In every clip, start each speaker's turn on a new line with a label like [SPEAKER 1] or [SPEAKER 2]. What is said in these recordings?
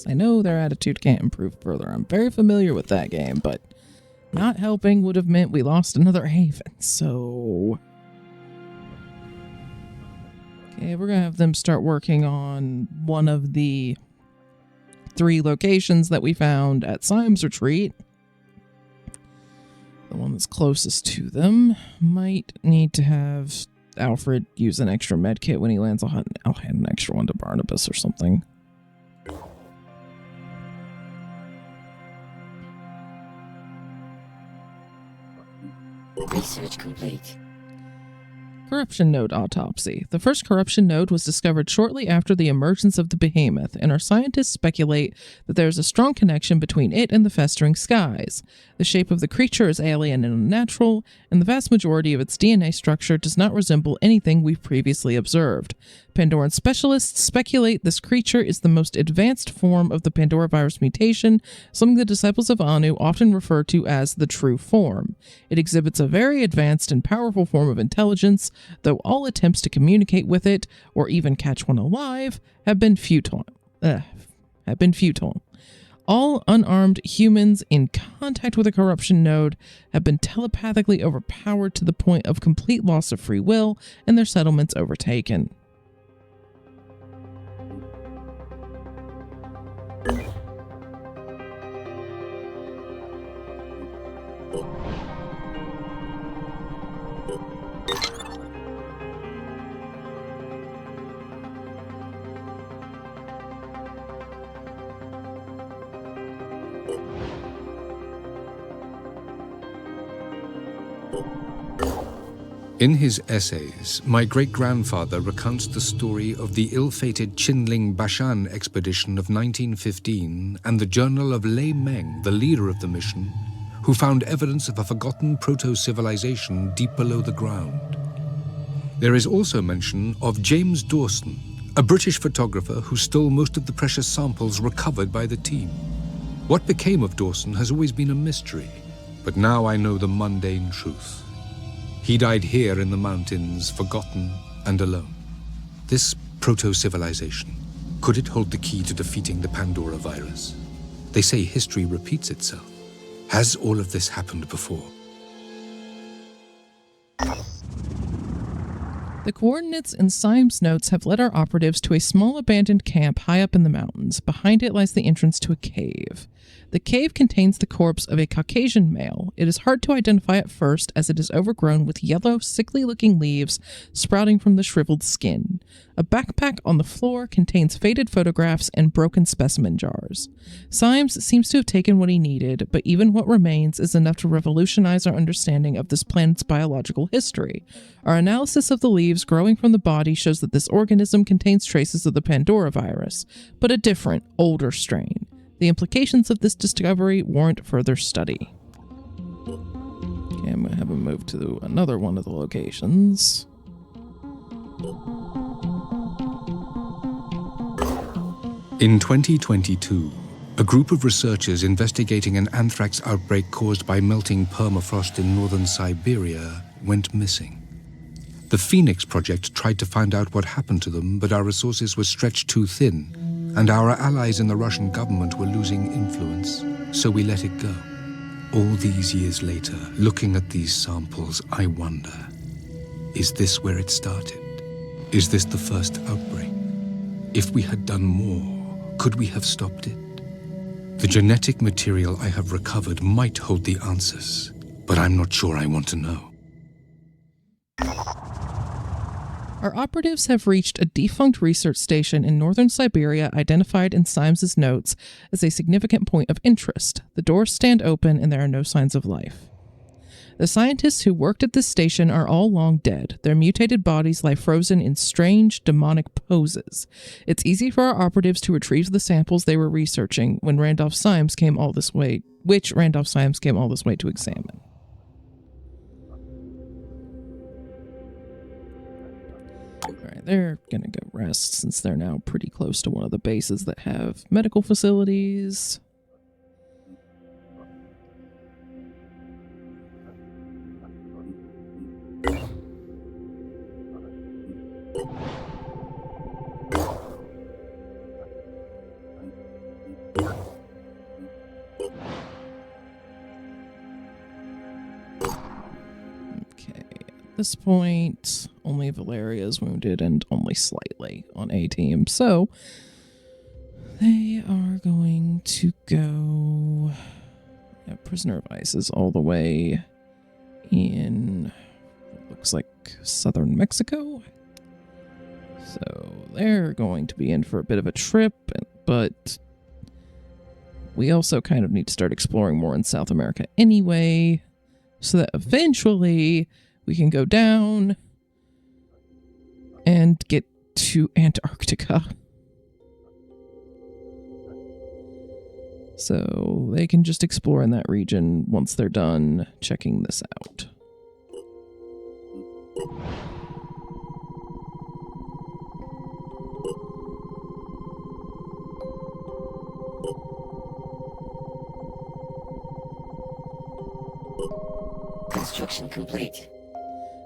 [SPEAKER 1] I know their attitude can't improve further. I'm very familiar with that game, but not helping would have meant we lost another haven, so... Okay, we're going to have them start working on one of the 3 locations that we found at Symes Retreat. The one that's closest to them. Might need to have Alfred use an extra med kit when he lands. I'll hand an extra one to Barnabas or something.
[SPEAKER 2] Research complete.
[SPEAKER 1] Corruption node autopsy. The first corruption node was discovered shortly after the emergence of the behemoth, and our scientists speculate that there is a strong connection between it and the festering skies. The shape of the creature is alien and unnatural, and the vast majority of its DNA structure does not resemble anything we've previously observed. Pandoran specialists speculate this creature is the most advanced form of the Pandora virus mutation, something the disciples of Anu often refer to as the true form. It exhibits a very advanced and powerful form of intelligence, though all attempts to communicate with it, or even catch one alive, have been futile. All unarmed humans in contact with a corruption node have been telepathically overpowered to the point of complete loss of free will and their settlements overtaken.
[SPEAKER 3] In his essays, my great-grandfather recounts the story of the ill-fated Qinling Bashan expedition of 1915 and the journal of Lei Meng, the leader of the mission, who found evidence of a forgotten proto-civilization deep below the ground. There is also mention of James Dawson, a British photographer who stole most of the precious samples recovered by the team. What became of Dawson has always been a mystery, but now I know the mundane truth. He died here in the mountains, forgotten and alone. This proto-civilization, could it hold the key to defeating the Pandora virus? They say history repeats itself. Has all of this happened before?
[SPEAKER 1] The coordinates in Symes' notes have led our operatives to a small abandoned camp high up in the mountains. Behind it lies the entrance to a cave. The cave contains the corpse of a Caucasian male. It is hard to identify at first, as it is overgrown with yellow, sickly-looking leaves sprouting from the shriveled skin. A backpack on the floor contains faded photographs and broken specimen jars. Symes seems to have taken what he needed, but even what remains is enough to revolutionize our understanding of this planet's biological history. Our analysis of the leaves growing from the body shows that this organism contains traces of the Pandora virus, but a different, older strain. The implications of this discovery warrant further study. Okay, I'm going to have him move to another one of the locations.
[SPEAKER 3] In 2022, a group of researchers investigating an anthrax outbreak caused by melting permafrost in northern Siberia went missing. The Phoenix Project tried to find out what happened to them, but our resources were stretched too thin, and our allies in the Russian government were losing influence, so we let it go. All these years later, looking at these samples, I wonder, is this where it started? Is this the first outbreak? If we had done more, could we have stopped it? The genetic material I have recovered might hold the answers, but I'm not sure I want to know.
[SPEAKER 1] Our operatives have reached a defunct research station in northern Siberia identified in Symes' notes as a significant point of interest. The doors stand open and there are no signs of life. The scientists who worked at this station are all long dead. Their mutated bodies lie frozen in strange, demonic poses. It's easy for our operatives to retrieve the samples they were researching which Randolph Symes came all this way to examine. Alright, they're gonna go rest since they're now pretty close to one of the bases that have medical facilities. this point, only Valeria is wounded and only slightly on A team. So they are going to go... Yeah, Prisoner of Ice is all the way in what looks like southern Mexico. So they're going to be in for a bit of a trip, but we also kind of need to start exploring more in South America anyway, so that eventually we can go down and get to Antarctica. So they can just explore in that region once they're done checking this out.
[SPEAKER 2] Construction complete.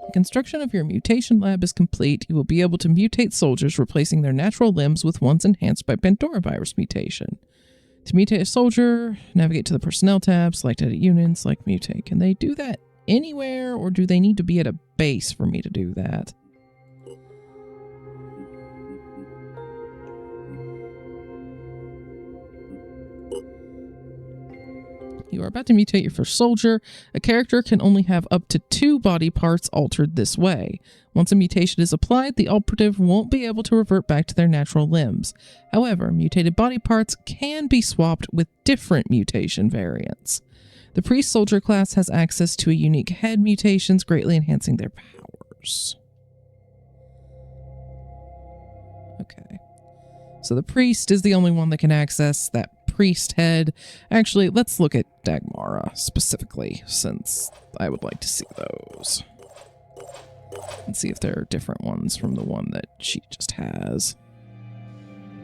[SPEAKER 1] The construction of your mutation lab is complete. You will be able to mutate soldiers, replacing their natural limbs with ones enhanced by Pandora virus mutation. To mutate a soldier, navigate to the Personnel tab, select Edit Unit, select Mutate. Can they do that anywhere, or do they need to be at a base for me to do that? You are about to mutate your first soldier. A character can only have up to 2 body parts altered this way. Once a mutation is applied, the operative won't be able to revert back to their natural limbs. However, mutated body parts can be swapped with different mutation variants. The priest soldier class has access to a unique head mutations, greatly enhancing their powers. Okay. So the priest is the only one that can access that priest head. Actually, let's look at Dagmara specifically, since I would like to see those. And see if there are different ones from the one that she just has.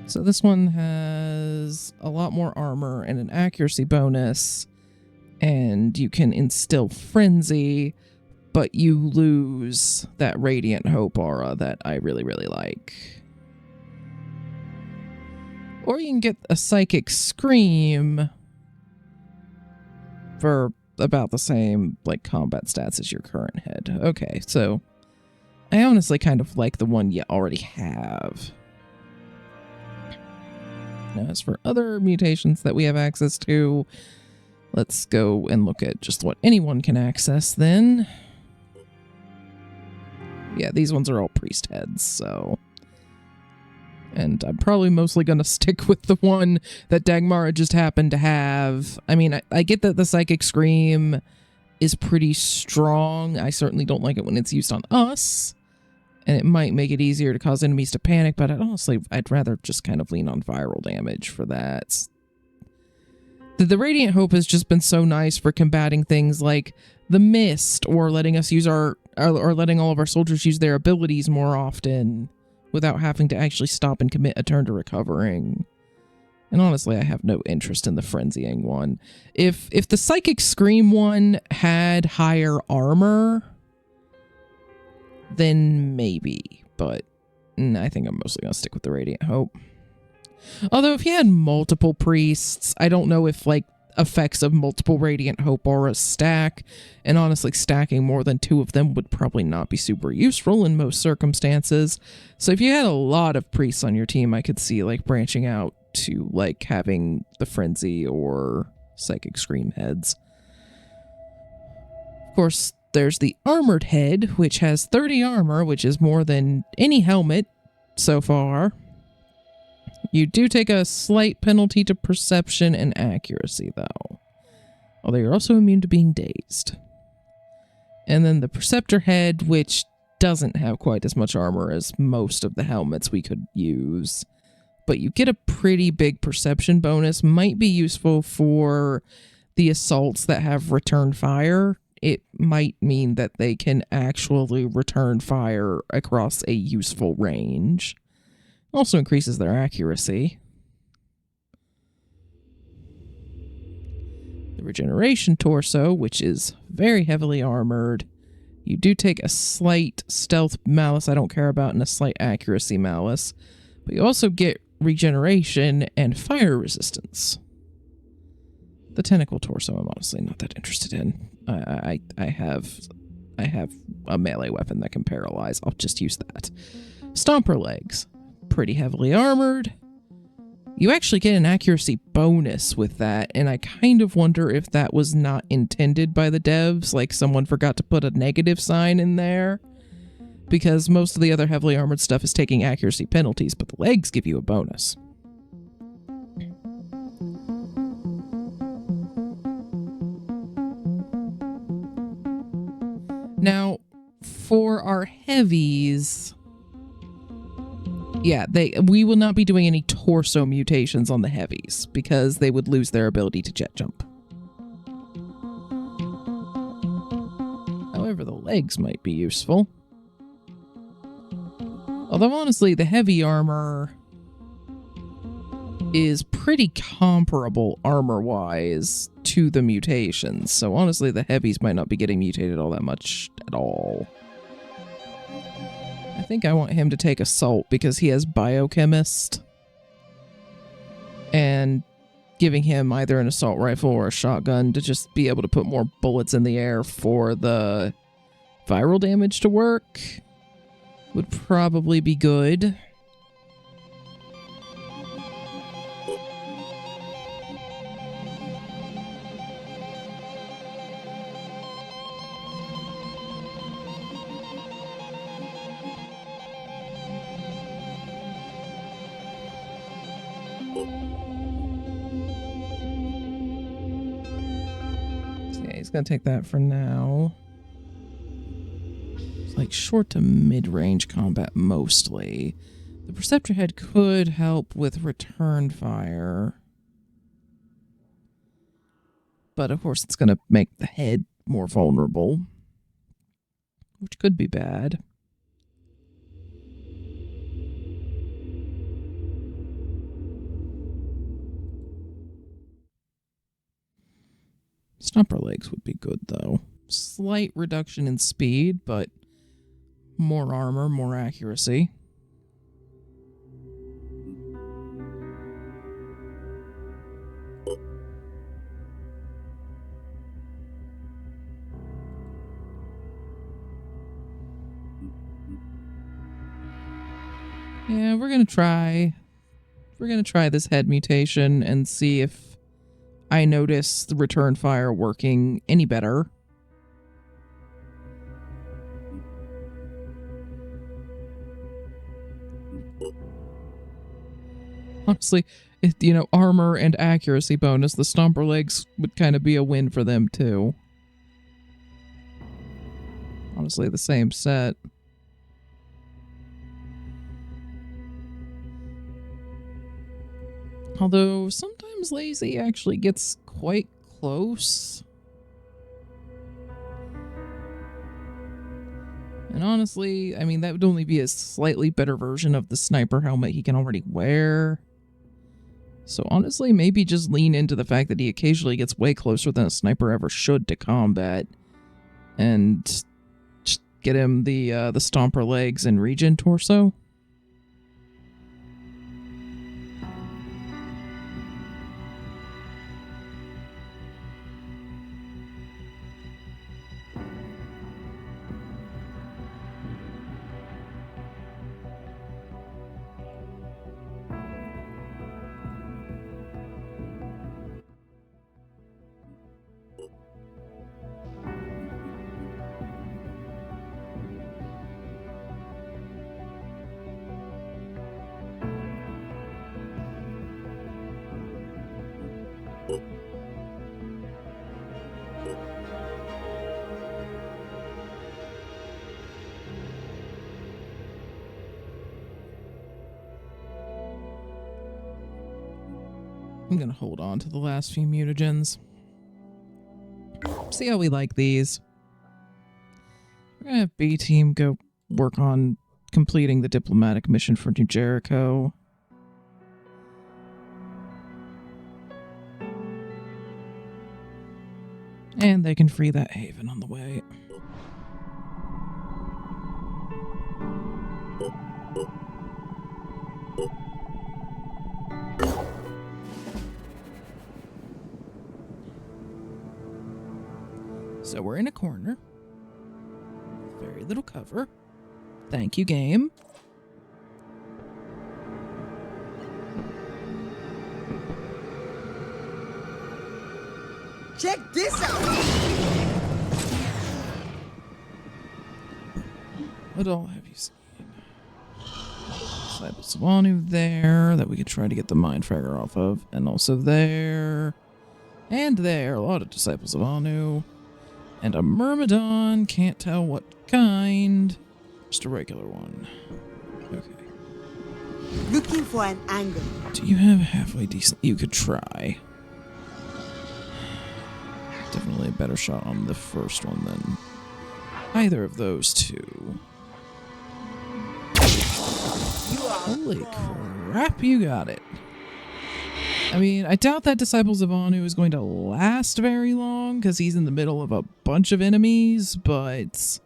[SPEAKER 1] So this one has a lot more armor and an accuracy bonus, and you can instill frenzy, but you lose that radiant hope aura that I really, really like. Or you can get a psychic scream for about the same like combat stats as your current head. Okay, so I honestly kind of like the one you already have. Now, as for other mutations that we have access to, let's go and look at just what anyone can access then. Yeah, these ones are all priest heads, so... And I'm probably mostly going to stick with the one that Dagmara just happened to have. I mean, I get that the Psychic Scream is pretty strong. I certainly don't like it when it's used on us. And it might make it easier to cause enemies to panic, but I'd rather just kind of lean on viral damage for that. The Radiant Hope has just been so nice for combating things like the Mist, or letting us use or letting all of our soldiers use their abilities more often, without having to actually stop and commit a turn to recovering. And honestly, I have no interest in the frenzying one. If the Psychic Scream one had higher armor, then maybe. But I think I'm mostly going to stick with the Radiant Hope. Although if you had multiple priests, I don't know if like effects of multiple Radiant Hope auras stack, and honestly stacking more than 2 of them would probably not be super useful in most circumstances. So if you had a lot of priests on your team, I could see like branching out to like having the Frenzy or Psychic Scream heads. Of course, there's the Armored Head, which has 30 armor, which is more than any helmet so far. You do take a slight penalty to perception and accuracy, though. Although you're also immune to being dazed. And then the Preceptor Head, which doesn't have quite as much armor as most of the helmets we could use. But you get a pretty big perception bonus. Might be useful for the assaults that have return fire. It might mean that they can actually return fire across a useful range. Also increases their accuracy. The Regeneration Torso, which is very heavily armored. You do take a slight stealth malus I don't care about, and a slight accuracy malus. But you also get regeneration and fire resistance. The Tentacle Torso I'm honestly not that interested in. I have I have a melee weapon that can paralyze. I'll just use that. Stomper legs. Pretty heavily armored. You actually get an accuracy bonus with that, and I kind of wonder if that was not intended by the devs, like someone forgot to put a negative sign in there, because most of the other heavily armored stuff is taking accuracy penalties, but the legs give you a bonus. Now, for our heavies... yeah, we will not be doing any torso mutations on the heavies because they would lose their ability to jet jump. However, the legs might be useful. Although, honestly, the heavy armor is pretty comparable armor-wise to the mutations. So, honestly, the heavies might not be getting mutated all that much at all. I think I want him to take assault because he has biochemist, and giving him either an assault rifle or a shotgun to just be able to put more bullets in the air for the viral damage to work would probably be good. He's gonna take that for now. It's like short to mid-range combat mostly. The Perceptor Head could help with return fire. But of course it's gonna make the head more vulnerable, which could be bad. Stomper legs would be good, though. Slight reduction in speed, but more armor, more accuracy. Yeah, we're gonna try this head mutation and see if I notice the return fire working any better. Honestly, if, armor and accuracy bonus, the Stomper legs would kind of be a win for them too. Honestly, the same set. Although, sometimes Lazy actually gets quite close. And honestly, I mean, that would only be a slightly better version of the sniper helmet he can already wear. So honestly, maybe just lean into the fact that he occasionally gets way closer than a sniper ever should to combat. And just get him the Stomper legs and regen torso. I'm going to hold on to the last few mutagens. See how we like these. We're going to have B-Team go work on completing the diplomatic mission for New Jericho. And they can free that haven on the way. So we're in a corner. little cover. Thank you, game.
[SPEAKER 4] Check this out!
[SPEAKER 1] What all have you seen? Disciples of Anu there that we could try to get the mind fragger off of. And also there. And there. A lot of Disciples of Anu. And a Myrmidon. Can't tell what kind. Just a regular one. Okay.
[SPEAKER 4] Looking for an angle.
[SPEAKER 1] Do you have halfway decent? You could try. Definitely a better shot on the first one than either of those two. Holy crap, you got it. I mean, I doubt that Disciples of Anu is going to last very long because he's in the middle of a bunch of enemies, but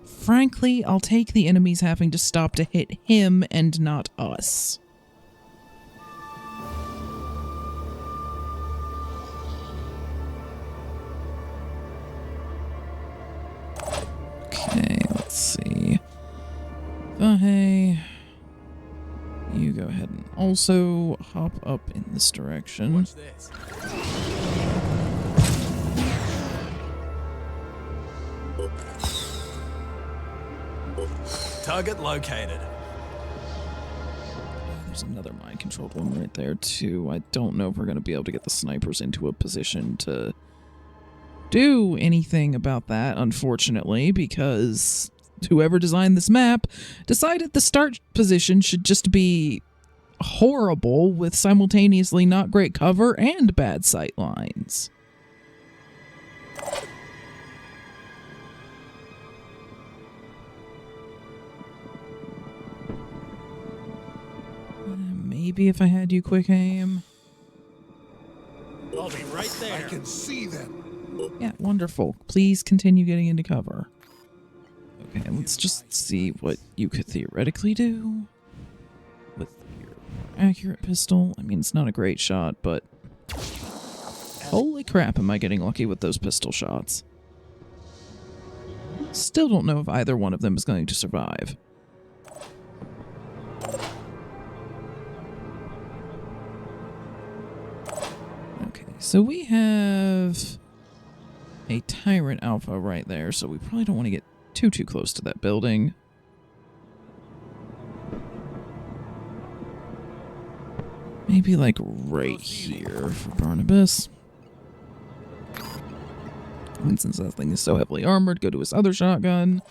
[SPEAKER 1] frankly, I'll take the enemies having to stop to hit him and not us. Okay, let's see. Hey, you go ahead and also hop up in this direction.
[SPEAKER 5] Watch this. Target located.
[SPEAKER 1] There's another mind-controlled one right there, too. I don't know if we're going to be able to get the snipers into a position to do anything about that, unfortunately, because whoever designed this map decided the start position should just be horrible with simultaneously not great cover and bad sight lines. Maybe if I had you quick aim.
[SPEAKER 5] I'll be right there.
[SPEAKER 6] I can see them.
[SPEAKER 1] Yeah, wonderful. Please continue getting into cover. Okay, let's just see what you could theoretically do with your accurate pistol. I mean, it's not a great shot, but holy crap, am I getting lucky with those pistol shots. Still don't know if either one of them is going to survive. Okay, so we have a Tyrant Alpha right there, so we probably don't want to get too close to that building. Maybe like right here for Barnabas. And since that thing is so heavily armored, go to his other shotgun.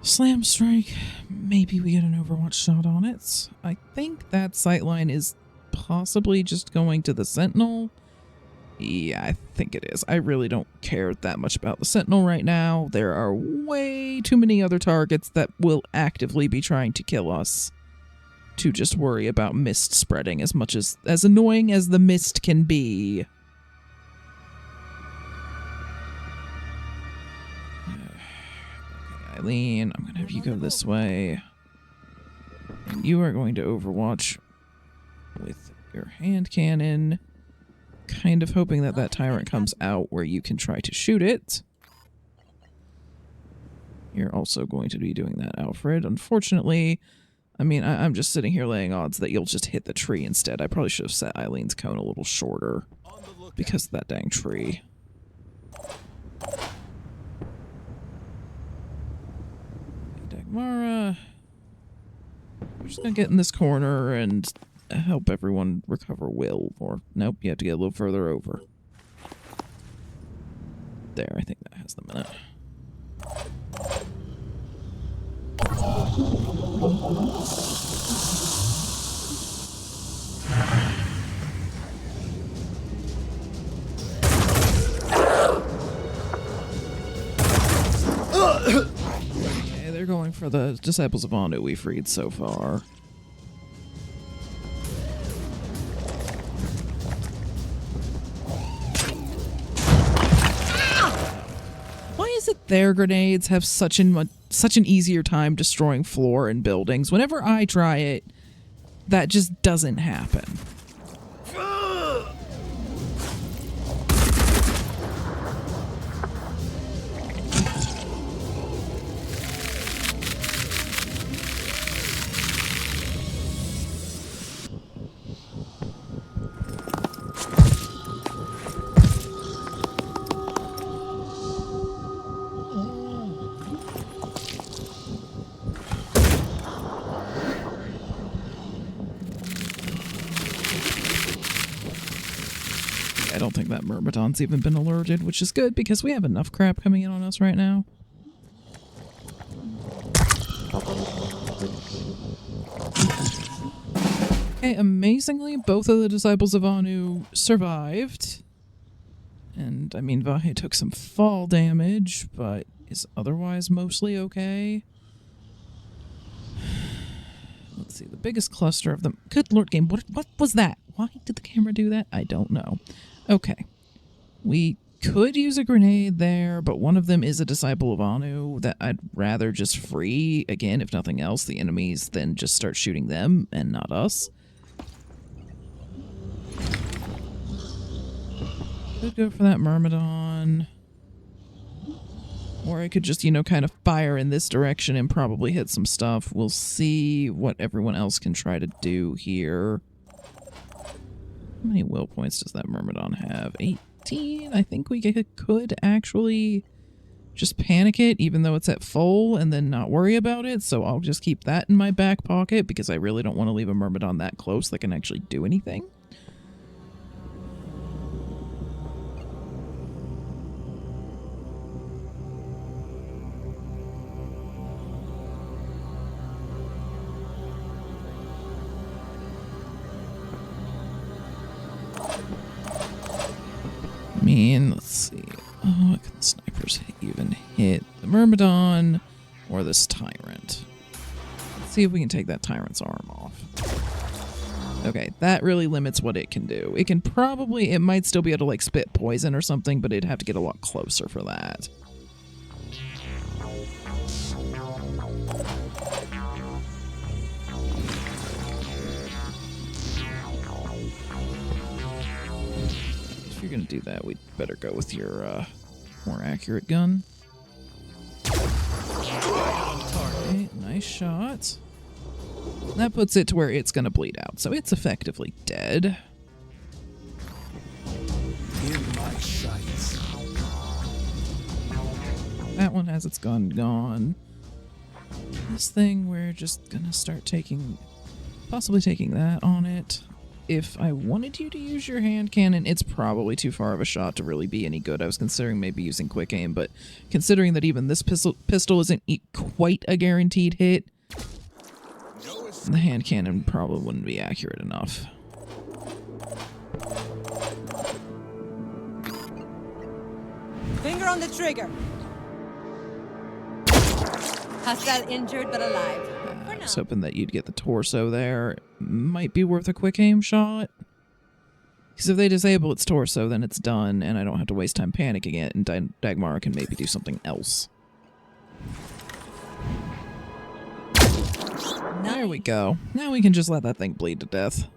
[SPEAKER 1] Slam strike. Maybe we get an Overwatch shot on it. I think that sightline is possibly just going to the Sentinel. Yeah, I think it is. I really don't care that much about the Sentinel right now. There are way too many other targets that will actively be trying to kill us to just worry about mist spreading as much as annoying as the mist can be. Okay, Eileen, I'm going to have you go this way. And you are going to Overwatch with your hand cannon. Kind of hoping that that Tyrant comes out where you can try to shoot it. You're also going to be doing that, Alfred. Unfortunately, I mean, I'm just sitting here laying odds that you'll just hit the tree instead. I probably should have set Eileen's cone a little shorter because of that dang tree. Dagmara, we're just going to get in this corner and help everyone recover will, or nope, you have to get a little further over. There, I think that has them in it. Okay, they're going for the Disciples of Anu we freed so far. Is it their grenades have such an easier time destroying floor and buildings? Whenever I try it, that just doesn't happen. don't think that Myrmidon's even been alerted, which is good because we have enough crap coming in on us right now. Okay, amazingly, both of the disciples of Anu survived. And, I mean, Vahe took some fall damage, but is otherwise mostly okay. Let's see, the biggest cluster of them. Good lord, game, what was that? Why did the camera do that? I don't know. Okay. We could use a grenade there, but one of them is a disciple of Anu that I'd rather just free. Again, if nothing else, the enemies then just start shooting them and not us. Could go for that Myrmidon. Or I could just, you know, kind of fire in this direction and probably hit some stuff. We'll see what everyone else can try to do here. How many will points does that Myrmidon have? 18? I think we could actually just panic it, even though it's at full, and then not worry about it. So I'll just keep that in my back pocket, because I really don't want to leave a Myrmidon that close that can actually do anything. I mean, let's see. Oh, what can the snipers even hit? The Myrmidon or this Tyrant? Let's see if we can take that Tyrant's arm off. Okay, that really limits what it can do. It can probably, it might still be able to like spit poison or something, but it'd have to get a lot closer for that. If you're gonna do that, we'd better go with your more accurate gun. Okay, nice shot. That puts it to where it's gonna bleed out, so it's effectively dead.
[SPEAKER 5] In my sights.
[SPEAKER 1] That one has its gun gone. This thing, we're just gonna start taking, possibly taking that on it. If I wanted you to use your hand cannon, it's probably too far of a shot to really be any good. I was considering maybe using quick aim, but considering that even this pistol isn't quite a guaranteed hit, the hand cannon probably wouldn't be accurate enough.
[SPEAKER 6] Finger on the trigger. Hostile injured but alive.
[SPEAKER 1] I was hoping that you'd get the torso there. Might be worth a quick aim shot. Because if they disable its torso, then it's done, and I don't have to waste time panicking it, and Dagmara can maybe do something else. There we go. Now we can just let that thing bleed to death.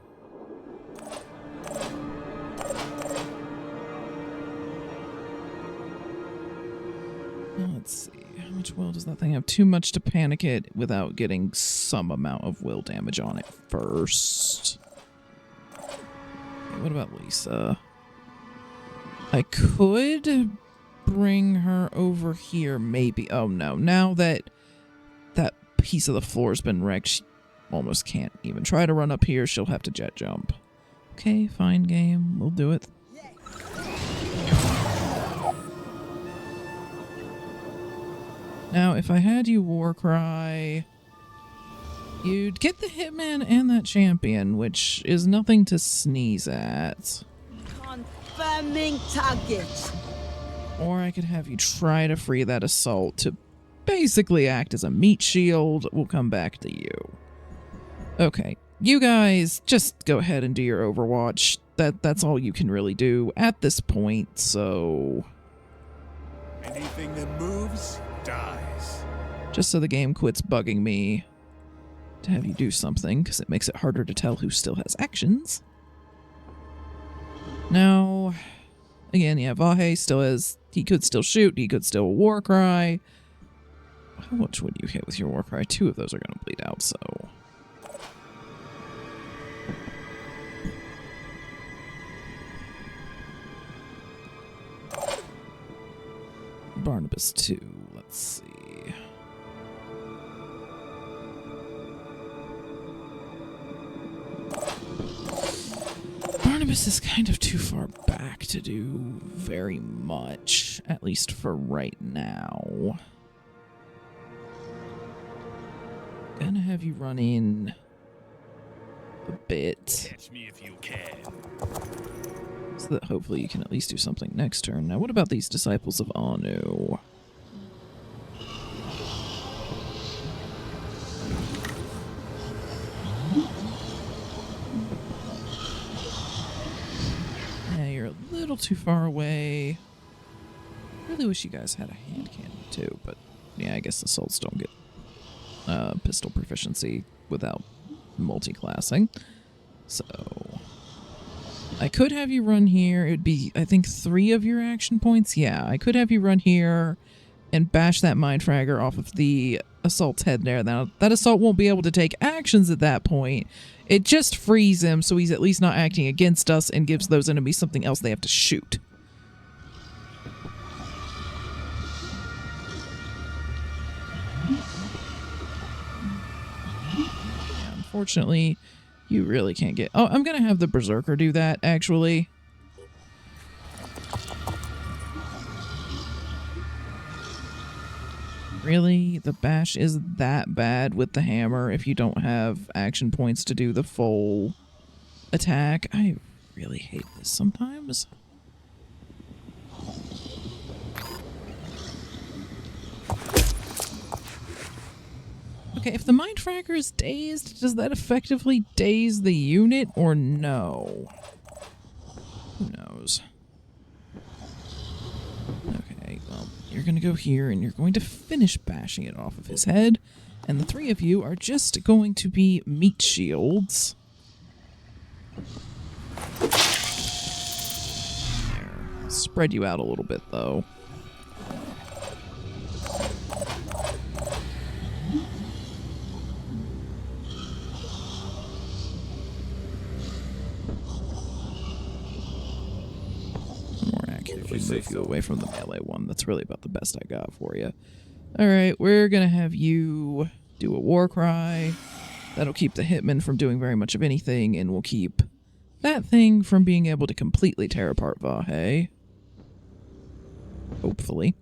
[SPEAKER 1] Let's see. How much will does that thing have? Too much to panic it without getting some amount of will damage on it first. What about Lisa? I could bring her over here, maybe. Oh no, now that that piece of the floor has been wrecked, she almost can't even try to run up here. She'll have to jet jump. Okay, fine game. We'll do it. Now, if I had you Warcry, you'd get the Hitman and that Champion, which is nothing to sneeze at.
[SPEAKER 4] Confirming target.
[SPEAKER 1] Or I could have you try to free that Assault to basically act as a meat shield. We'll come back to you. Okay, you guys just go ahead and do your Overwatch. That's all you can really do at this point, so...
[SPEAKER 5] Anything that moves dies.
[SPEAKER 1] Just so the game quits bugging me to have you do something, because it makes it harder to tell who still has actions. Now, again, yeah, Vahe still has, he could still shoot, he could still Warcry. How much would you hit with your Warcry? 2 of those are going to bleed out, so... Barnabas 2, let's see. Barnabas is kind of too far back. back to do very much, at least for right now. Gonna have you run in a bit.
[SPEAKER 5] Catch me if you can.
[SPEAKER 1] So that hopefully you can at least do something next turn. Now, what about these disciples of Anu? Yeah, you're a little too far away. Really wish you guys had a hand cannon too, but yeah, I guess assaults don't get pistol proficiency without multi-classing. So I could have you run here. It would be, I think, 3 of your action points. Yeah, I could have you run here and bash that mind fragger off of the assault's head there. Now, that assault won't be able to take actions at that point. It just frees him, so he's at least not acting against us and gives those enemies something else they have to shoot. Yeah, unfortunately, you really can't get... Oh, I'm going to have the Berserker do that, actually. Really? The bash is that bad with the hammer if you don't have action points to do the full attack? I really hate this sometimes. Okay, if the Mind Fragger is dazed, does that effectively daze the unit or no? Who knows? Okay, well, you're going to go here and you're going to finish bashing it off of his head. And the 3 of you are just going to be meat shields. There. I'll spread you out a little bit, though. Move you away from the melee one. That's really about the best I got for you. Alright, we're gonna have you do a war cry. That'll keep the hitman from doing very much of anything, and will keep that thing from being able to completely tear apart Vahe. Hopefully.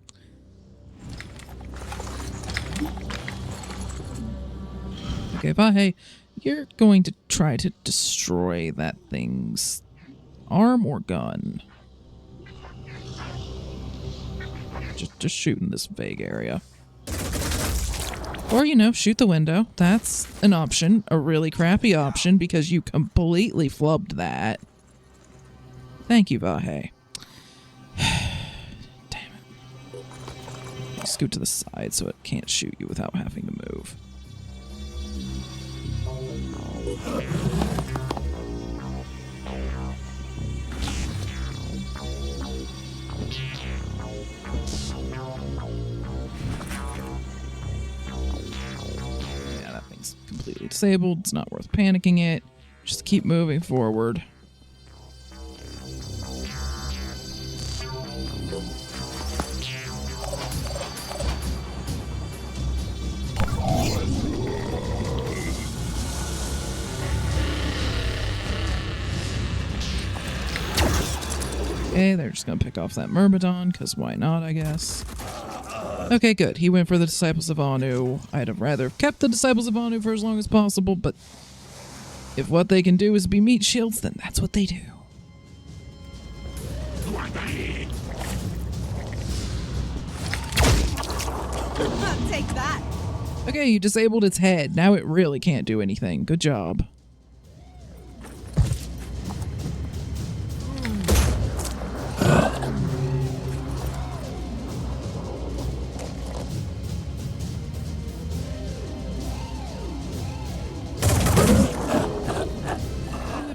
[SPEAKER 1] Okay, Vahe, you're going to try to destroy that thing's arm or gun. Just shoot in this vague area. Or, you know, shoot the window. That's an option. A really crappy option because you completely flubbed that. Thank you, Vahe. Damn it. Scoot to the side so it can't shoot you without having to move. Completely disabled. It's not worth panicking it. Just keep moving forward. Okay, they're just gonna pick off that Myrmidon, because why not, I guess. Okay, good. He went for the Disciples of Anu. I'd have rather kept the Disciples of Anu for as long as possible, but if what they can do is be meat shields, then that's what they do.
[SPEAKER 6] Take that.
[SPEAKER 1] Okay, you disabled its head. Now it really can't do anything. Good job.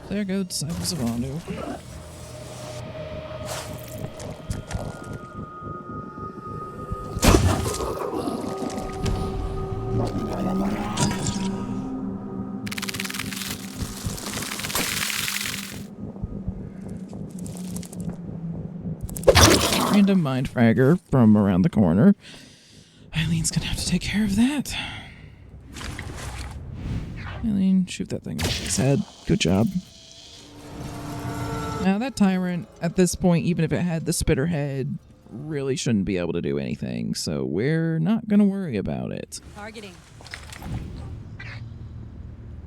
[SPEAKER 1] There go Disciples of Anu. Random mind fragger from around the corner. Eileen's gonna have to take care of that. Eileen, shoot that thing off his head. Good job. Now that tyrant, at this point, even if it had the spitter head, really shouldn't be able to do anything, so we're not going to worry about it.
[SPEAKER 6] Targeting.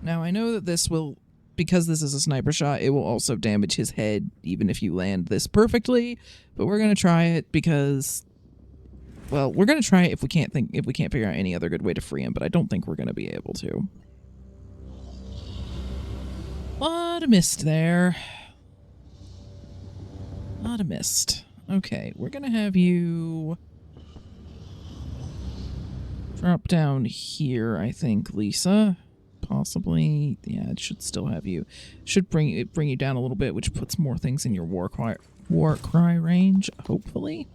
[SPEAKER 1] Now I know that this will, because this is a sniper shot, it will also damage his head even if you land this perfectly, but we're going to try it because, well, we're going to try it if we can't figure out any other good way to free him, but I don't think we're going to be able to. Lot of mist there. Lot of mist. Okay, we're going to have you drop down here, I think, Lisa. Possibly. Yeah, it should still have you. Should bring you down a little bit, which puts more things in your war cry range, hopefully.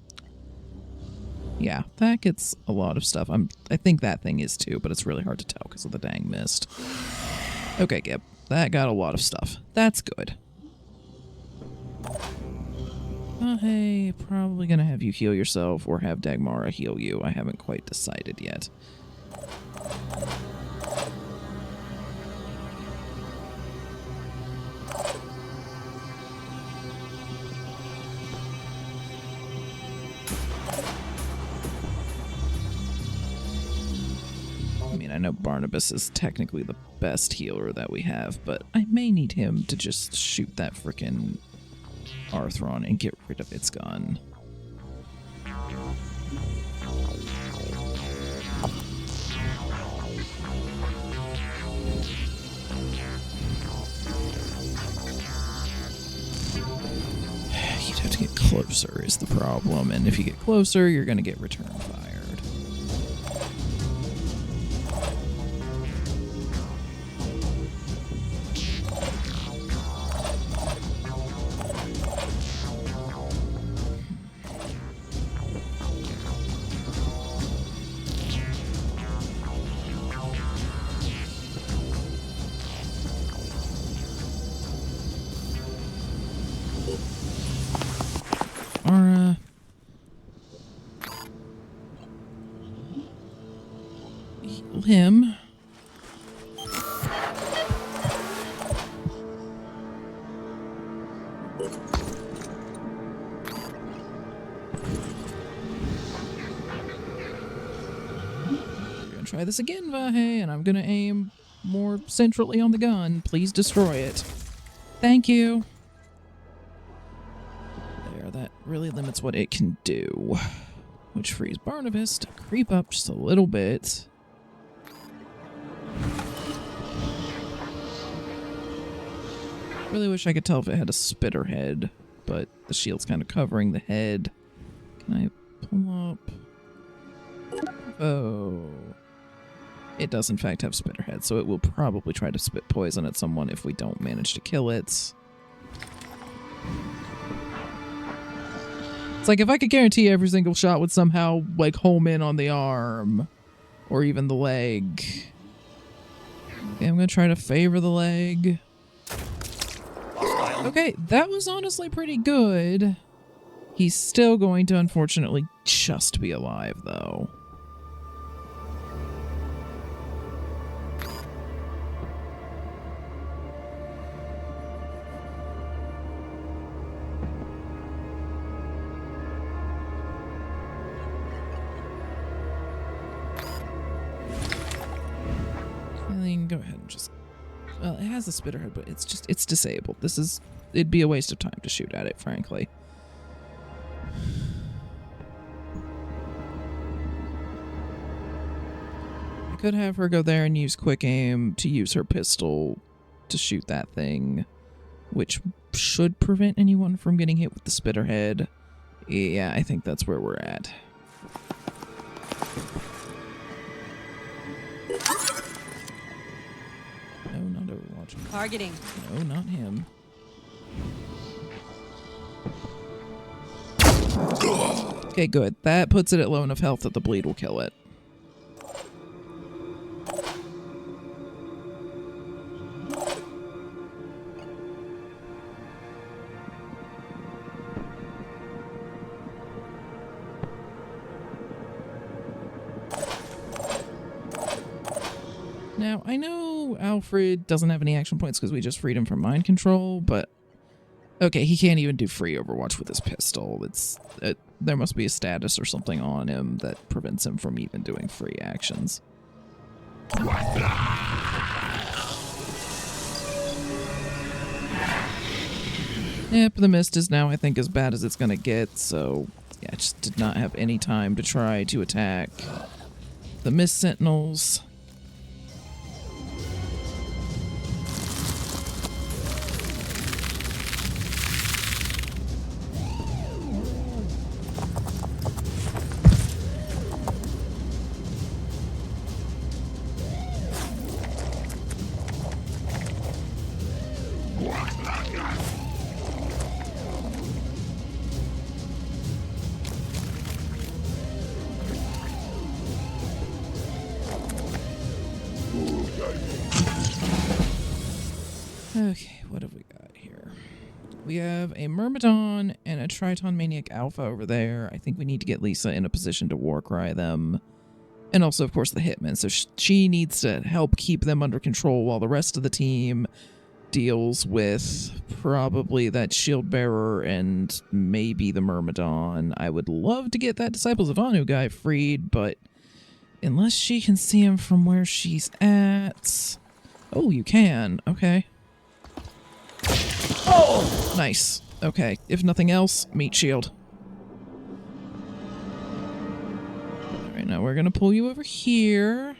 [SPEAKER 1] Yeah, that gets a lot of stuff. I think that thing is too, but it's really hard to tell because of the dang mist. Okay, Gib. That got a lot of stuff. That's good. Oh, hey, probably gonna have you heal yourself or have Dagmara heal you. I haven't quite decided yet. I mean, I know Barnabas is technically the best healer that we have, but I may need him to just shoot that frickin' Arthron and get rid of its gun. You'd have to get closer is the problem, and if you get closer, you're gonna get return fired. Heal him. We're gonna try this again, Vahe, and I'm gonna aim more centrally on the gun. Please destroy it. Thank you. There, that really limits what it can do. Which frees Barnabas to creep up just a little bit. Really wish I could tell if it had a spitter head, but the shield's kind of covering the head. Can I pull up? Oh. It does in fact have spitter head, so it will probably try to spit poison at someone if we don't manage to kill it. It's like if I could guarantee every single shot would somehow like home in on the arm or even the leg. Okay, I'm gonna try to favor the leg. Okay, that was honestly pretty good. He's still going to unfortunately just be alive though. Go ahead and just, well, it has a spitter head, but it's disabled. It'd be a waste of time to shoot at it, frankly. I could have her go there and use quick aim to use her pistol to shoot that thing, which should prevent anyone from getting hit with the spitter head. Yeah, I think that's where we're at. No, not Overwatch.
[SPEAKER 6] Targeting.
[SPEAKER 1] No, not him. Okay, good. That puts it at low enough health that the bleed will kill it. Now, I know Alfred doesn't have any action points because we just freed him from mind control, but Okay, he can't even do free Overwatch with his pistol. There must be a status or something on him that prevents him from even doing free actions. Yep, the mist is now, I think, as bad as it's gonna get, so yeah, I just did not have any time to try to attack the mist sentinels. Okay, what have we got here? We have a Myrmidon and a Triton Maniac Alpha over there. I think we need to get Lisa in a position to Warcry them. And also, of course, the Hitman. So she needs to help keep them under control while the rest of the team deals with probably that Shield Bearer and maybe the Myrmidon. I would love to get that Disciples of Anu guy freed, but unless she can see him from where she's at... Oh, you can. Okay. Oh! Nice. Okay. If nothing else, meat shield. Alright, now we're gonna pull you over here.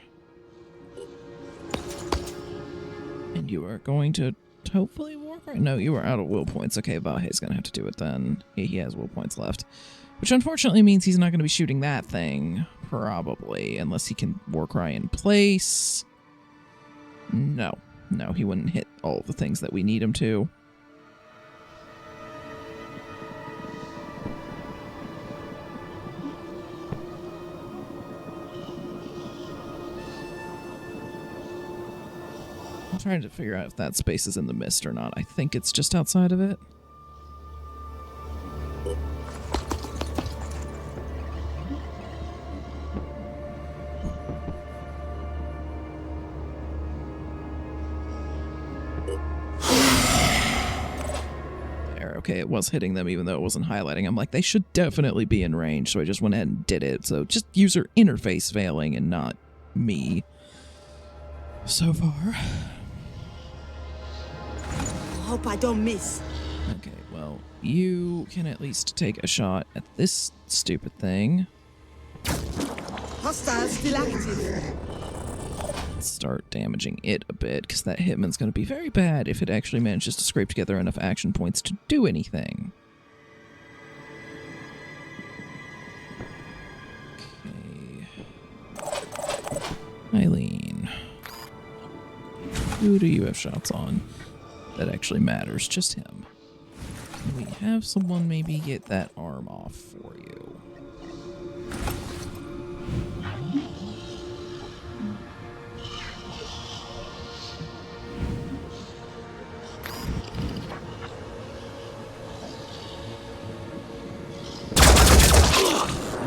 [SPEAKER 1] And you are going to hopefully walk right? No, you are out of will points. Okay, Vahe's gonna have to do it then. He has will points left. Which unfortunately means he's not gonna be shooting that thing. Probably. Unless he can Warcry in place. No. No, he wouldn't hit all the things that we need him to. I'm trying to figure out if that space is in the mist or not. I think it's just outside of it. Okay, it was hitting them even though it wasn't highlighting. I'm like, they should definitely be in range, so I just went ahead and did it. So just user interface failing and not me so far.
[SPEAKER 4] Hope I don't miss.
[SPEAKER 1] Okay, well, you can at least take a shot at this stupid thing.
[SPEAKER 4] Hostile still active.
[SPEAKER 1] Start damaging it a bit, because that Hitman's going to be very bad if it actually manages to scrape together enough action points to do anything. Okay. Eileen. Who do you have shots on that actually matters? Just him. Can we have someone maybe get that arm off for you?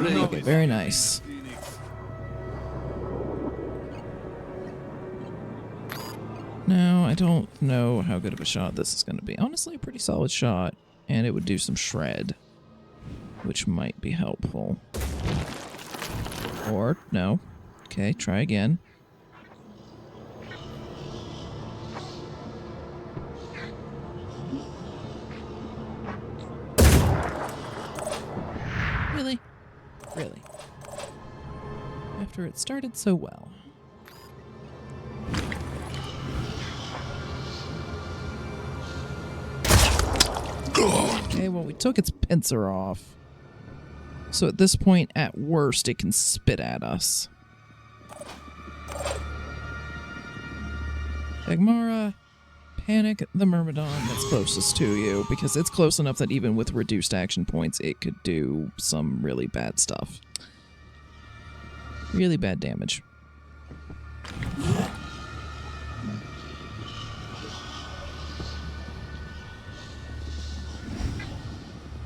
[SPEAKER 1] Okay, very nice. Now, I don't know how good of a shot this is going to be. Honestly, a pretty solid shot, and it would do some shred, which might be helpful. Or, no. Okay, try again. Really? Really? After it started so well. Okay, well, we took its pincer off. So at this point, at worst, it can spit at us. Agmara, panic the Myrmidon that's closest to you, because it's close enough that even with reduced action points, it could do some really bad stuff. Really bad damage.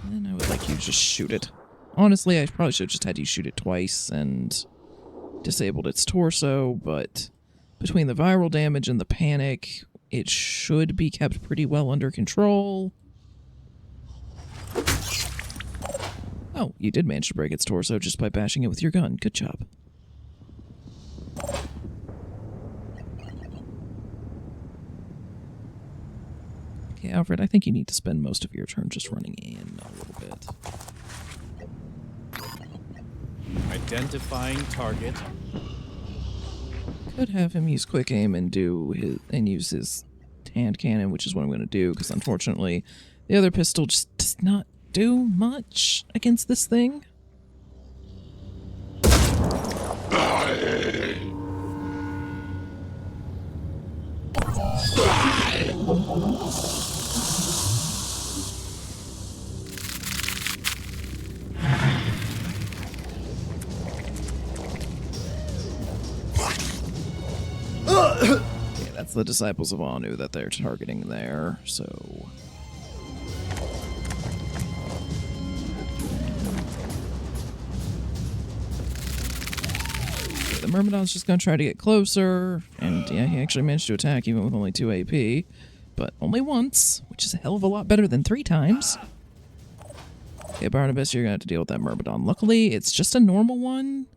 [SPEAKER 1] And I would like you to just shoot it. Honestly, I probably should have just had you shoot it twice and disabled its torso, but between the viral damage and the panic, it should be kept pretty well under control. Oh, you did manage to break its torso just by bashing it with your gun. Good job. Okay, Alfred, I think you need to spend most of your turn just running in a little bit.
[SPEAKER 5] Identifying target.
[SPEAKER 1] Could have him use quick aim and use his hand cannon, which is what I'm going to do, because unfortunately the other pistol just does not do much against this thing. Yeah, that's the disciples of Anu that they're targeting there, so... The Myrmidon's just going to try to get closer, and yeah, he actually managed to attack even with only 2 AP, but only once, which is a hell of a lot better than 3 times. Okay, Barnabas, you're going to have to deal with that Myrmidon. Luckily, it's just a normal one.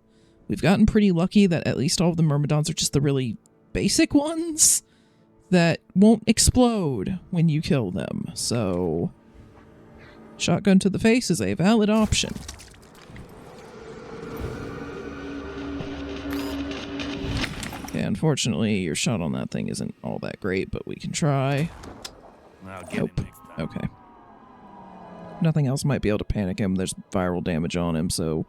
[SPEAKER 1] We've gotten pretty lucky that at least all of the Myrmidons are just the really basic ones that won't explode when you kill them, so... Shotgun to the face is a valid option. Okay, unfortunately, your shot on that thing isn't all that great, but we can try. Nope. Okay. Nothing else might be able to panic him. There's viral damage on him, so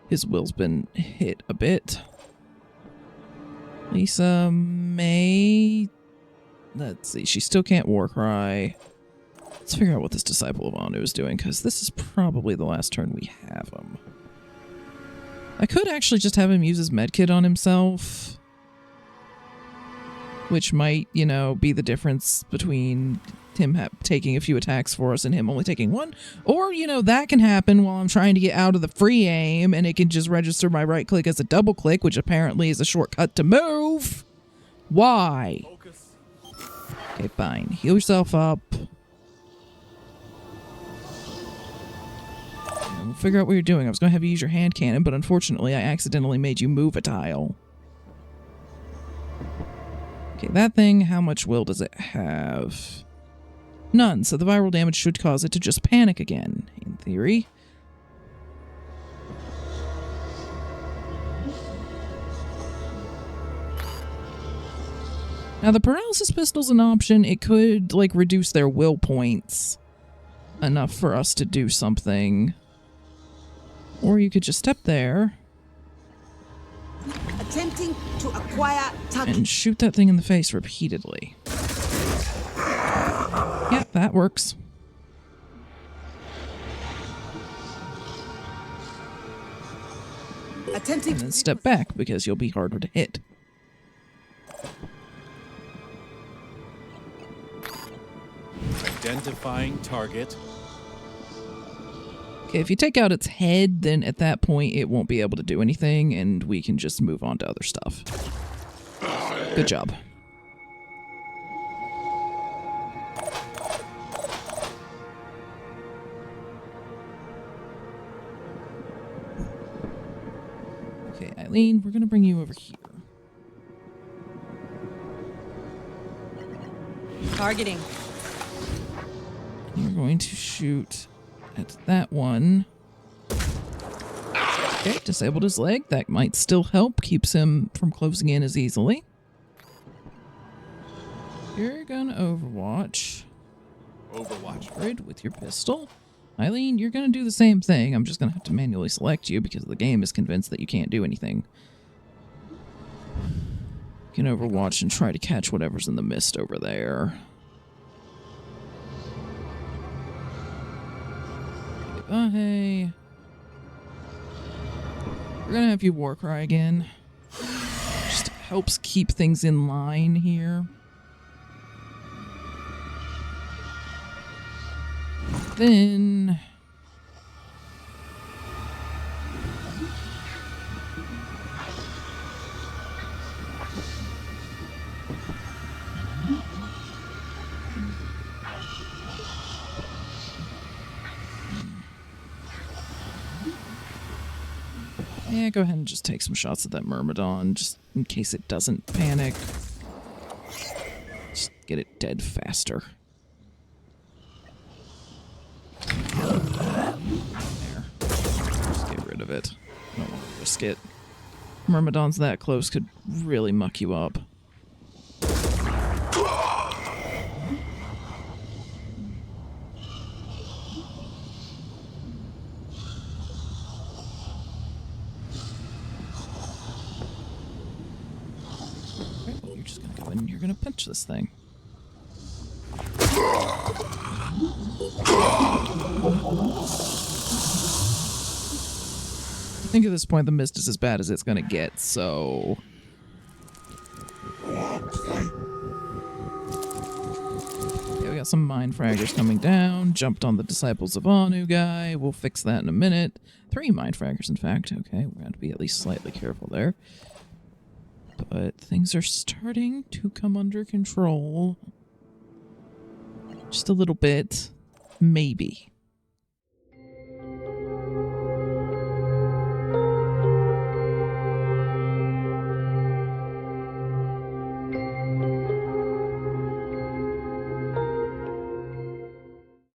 [SPEAKER 1] his will's been hit a bit. Lisa may... Let's see, she still can't Warcry. Let's figure out what this Disciple of Anu is doing, because this is probably the last turn we have him. I could actually just have him use his medkit on himself, which might, you know, be the difference between him taking a few attacks for us and him only taking 1. Or, you know, that can happen while I'm trying to get out of the free aim, and it can just register my right click as a double click, which apparently is a shortcut to move. Why? Okay, fine. Heal yourself up. And we'll figure out what you're doing. I was going to have you use your hand cannon, but unfortunately I accidentally made you move a tile. Okay, that thing, how much will does it have? None, so the viral damage should cause it to just panic again, in theory. Now, the paralysis pistol's an option. It could, like, reduce their will points enough for us to do something. Or you could just step there
[SPEAKER 4] Attempting to acquire target.
[SPEAKER 1] and shoot that thing in the face repeatedly. Yeah, that works.
[SPEAKER 4] Attempting
[SPEAKER 1] And then step back, because you'll be harder to hit.
[SPEAKER 5] Identifying target.
[SPEAKER 1] Okay, if you take out its head, then at that point it won't be able to do anything, and we can just move on to other stuff. Good job. Okay, Eileen, we're gonna bring you over here.
[SPEAKER 6] Targeting.
[SPEAKER 1] You're going to shoot at that one. Okay, disabled his leg. That might still help. Keeps him from closing in as easily. You're gonna Overwatch.
[SPEAKER 5] Overwatch.
[SPEAKER 1] Grid with your pistol. Eileen, you're gonna do the same thing. I'm just gonna have to manually select you because the game is convinced that you can't do anything. You can Overwatch and try to catch whatever's in the mist over there. Bye. We're gonna have you Warcry again. Just helps keep things in line here. Then... Yeah, go ahead and just take some shots at that Myrmidon, just in case it doesn't panic. Just get it dead faster. There. Just get rid of it. I don't want to risk it. Myrmidons that close could really muck you up. Okay, well, you're just gonna go in and you're gonna pinch this thing. I think at this point the mist is as bad as it's gonna get, so... Okay, we got some mind fraggers coming down, jumped on the Disciples of Anu guy, we'll fix that in a minute. 3 mind fraggers, in fact. Okay, we're going to be at least slightly careful there. But things are starting to come under control. Just a little bit. Maybe.